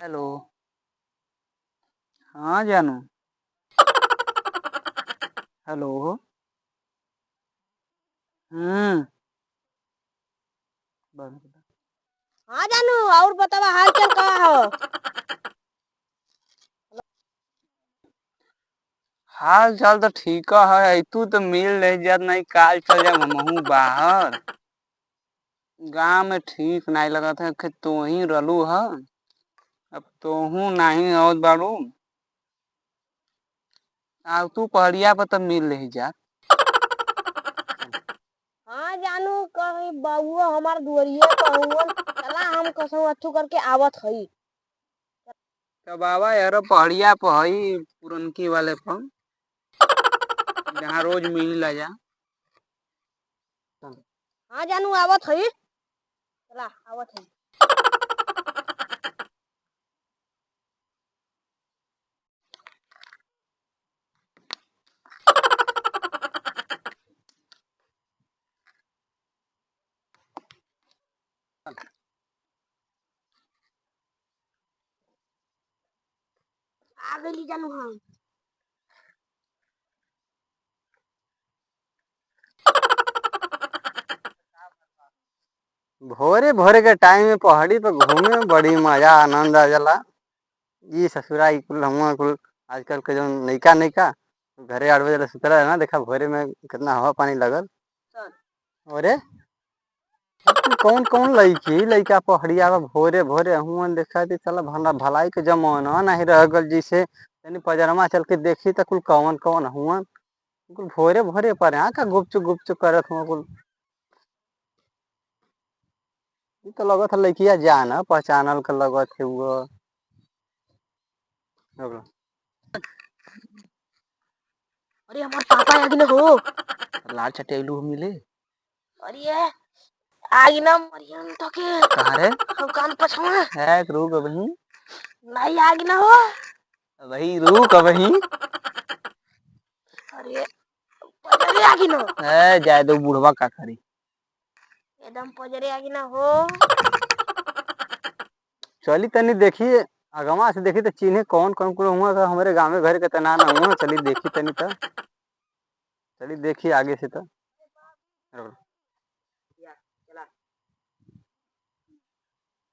Hello. हाँ जानू। Hello. हम्म। हाँ जानू, और बतावा हाल चाल का हो? हाल चाल तो ठीक है। तू तो मिल रही जात नहीं, काल चल जा हमहू बाहर। गाँव में ठीक नहीं लगा था कि तू ही रलू है। अब तोहू नहीं होत बाड़ू। अब तू पहड़िया पर तो मिल रही जा। हाँ जानू, कहीं बउआ हमार दुआरिये कहून चला हम कसम अच्छू करके आवत हई। तो बाबा यार पहड़िया पर हई पुरनकी वाले पर, जहाँ रोज मिल ला जा। हाँ जानू आवत हई, चला आवत हई। आ गई जानू हम। भोरे भोरे के टाइम में पहाड़ी पर घूमे में बड़ी मजा आनंद आ जाला। ये ससुरा ई कुल हम कुल आजकल के जो नैका नैका घरे 8 बजे सुतरा है ना, देखा भोरे में कितना हवा पानी लगल। अरे कौन कौन लईकी लइका पहड़िया बा भोरे भोरे हुआ देखा थी चला भला भलाई के जमाना नहीं रह गल जिसे यानी पजरमा चल के देखी तो कुल कौन कौन हुआ कुल भोरे भोरे पर यहाँ का गुपचुप करत हुआ कुल। ई तो लगत है लइकिया जान पहचानल के लगत है वो। अरे हमार पापा आ गए हो। लाल चटेलू मिले। अरे आई ना मरियम तो के कहाँ रे? हम कान पछवा है रुक वही। नहीं आ गई ना हो। वही रुक वही। अरे पजरे आ गई ना। है जाए दो बुढ़वा का करी। एकदम पजरे आ गई ना हो। चली तनी देखी अगवा से देखी तो चिन्हे कौन कौन कुल हुआ था हमारे गाँव में घर के तना ना हुआ। चली देखी तनी तो चली देखी आगे से तो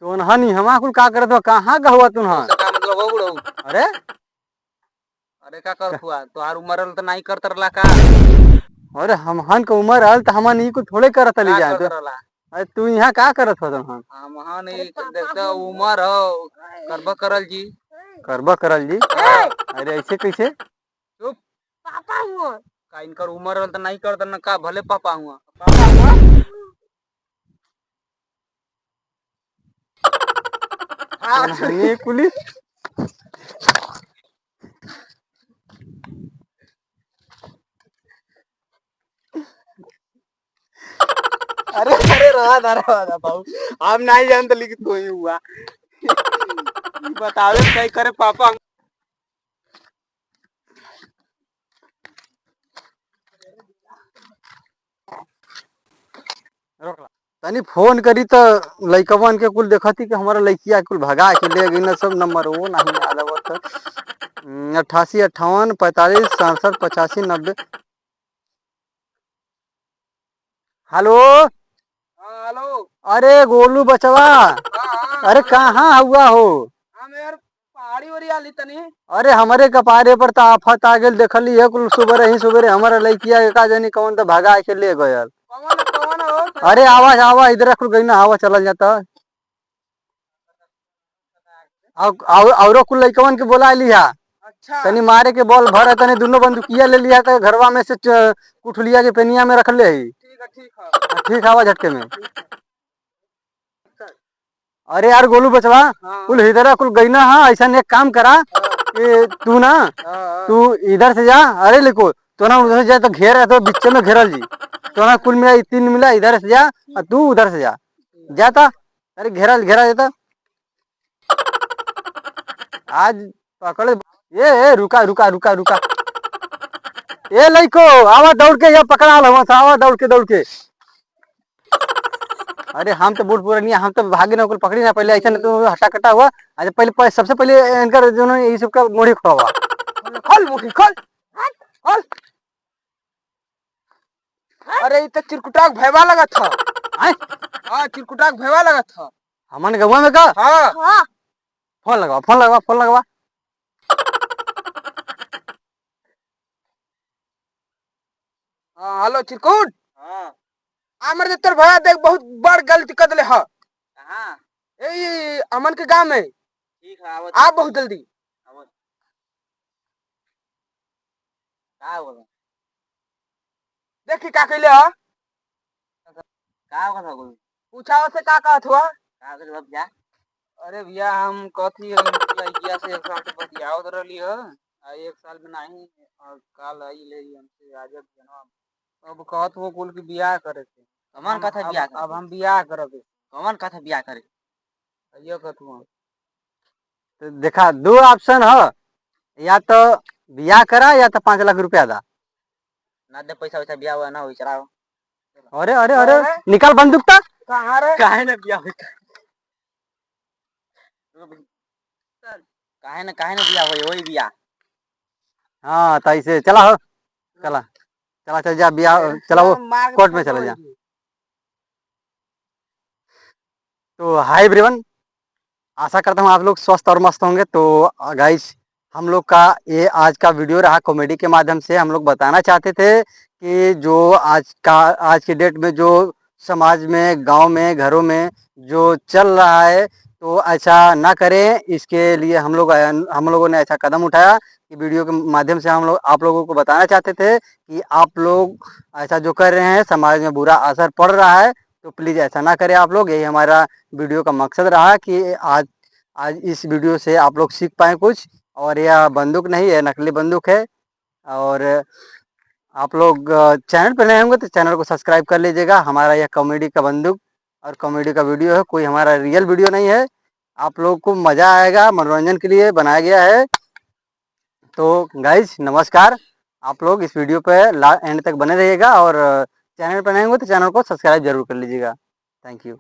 तो हनी हमा कुल का करत हो कहाँ का हुआ तुम? का मतलब हो बुढ़ऊ? अरे अरे का कर हुआ तोहार उम्र तो नहीं करत रला का? अरे हम हन के उम्र हल तो हमन ई कुल थोड़े करत ली जाए तो। अरे तू यहाँ का करत हो तुम? हम हाँ नहीं देखता उम्र हो करबा करल जी। करबा करल जी? अरे ऐसे कैसे? चुप। पापा हुआ का इनकर उम्र तो नहीं करत न का भले पापा हुआ। पापा हुआ हाँ ये पुलिस। अरे अरे रहा भाऊ हम नहीं जानते लेकिन तो ही हुआ। बतावे नहीं करे पापा। तनी फोन करी तो लइकवन के कुल देखती कि हमारा लइकिया कुल भगा के ले गई ना सब नंबर वो नहीं याद आवत। 88 58 45 67 85 90। हेलो। हाँ हेलो। अरे गोलू बचवा। अरे कहाँ हुआ हो? हम यार पहाड़ी ओरी आली तनी। अरे हमारे कपारे पर तो आफत आ गेल देखली है कुल सुबह हमारा लइकिया का जानी कौन तो भगा के ले गयल। कौन हो? अरे आवाज आवा इधर कुल गई ना हवा चल जाता। औरो कुल लइकवन के बोला लिया। अच्छा। तनी मारे के बॉल भर तनी दोनों बंदूकिया ले लिया तो घरवा में से कुठलिया के पेनिया में रख ले। ठीक है ठीक है झटके में। अरे यार गोलू बचवा कुल इधर कुल गई ना। हाँ ऐसा एक काम करा कि तू ना तू इधर से जा। अरे लिखो तो ना उधर से जा तो घेर है तो बीच में घेरल जी तो ना कुल मिला 3 मिला इधर से जा और तू उधर से जा जाता। अरे घेरा घेरा जाता आज पकड़े। ये रुका रुका रुका रुका ये लइको आवा दौड़ के या पकड़ा लो आवा दौड़ के अरे हम तो बूढ़ पूरा नहीं, हम तो भागे ना कुल पकड़ी ना पहले ऐसा नहीं तो हटा कटा हुआ। आज सबसे पहले इनकर जो ये सब का मुड़ी खोला हुआ। खोल मुखी खोल खोल। अरे ये तो चिरकुटा भयवा लगा था। आए हाँ चिरकुटा भयवा लगा था। हमन गवा में का हाँ हाँ फोन लगवा फोन लगवा फोन लगवा। हाँ हेलो चिरकुट। हाँ आमर तेरे भैया देख बहुत बड़ गलती कर दिले हा। कहाँ ए अमन के गांव में। ठीक है आवत आप बहुत जल्दी। आवत का बोला देखी का कहले हा। का কথা बोल पूछा से का कहत हुआ। का कर बाप जा। अरे भैया हम कथी लड़किया से एक साल से बतियावत रहली ह। आ एक साल में नहीं और काल आई ले हमसे आज जनवा। अब कहत हो कुल की बियाह करे के। कमान कथा बियाह करे अब हम बियाह करब। कमान कथा बियाह करे। ये कहत हुआ। तो देखा दो ऑप्शन है, या तो बियाह करा या तो 5 लाख रुपया दा। ना दे पैसा वैसा बियाह हुआ ना हो चलाओ। अरे अरे अरे निकाल बंदूक ता। कहाँ रे काहे ना बियाह होई काहे ना बियाह होई वही बियाह। हाँ तो ऐसे चला हो चला चला चल जा बियाह चला वो कोर्ट में चले जा। तो हाय एवरीवन, आशा करता हूँ आप लोग स्वस्थ और मस्त होंगे। तो गाइस हम लोग का ये आज का वीडियो रहा कॉमेडी के माध्यम से। हम लोग बताना चाहते थे कि जो आज की डेट में जो समाज में गांव में घरों में जो चल रहा है तो ऐसा ना करें। इसके लिए हम लोगों ने ऐसा कदम उठाया कि वीडियो के माध्यम से हम लोग आप लोगों को बताना चाहते थे कि आप लोग ऐसा जो कर रहे हैं समाज में बुरा असर पड़ रहा है। तो प्लीज़ ऐसा ना करें आप लोग। यही हमारा वीडियो का मकसद रहा कि आज इस वीडियो से आप लोग सीख पाए कुछ। और यह बंदूक नहीं है, नकली बंदूक है। और आप लोग चैनल पर नए होंगे तो चैनल को सब्सक्राइब कर लीजिएगा। हमारा यह कॉमेडी का बंदूक और कॉमेडी का वीडियो है, कोई हमारा रियल वीडियो नहीं है। आप लोग को मज़ा आएगा, मनोरंजन के लिए बनाया गया है। तो गाइज नमस्कार, आप लोग इस वीडियो पे एंड तक बने रहिएगा और चैनल पर नए होंगे तो चैनल को सब्सक्राइब जरूर कर लीजिएगा। Thank you.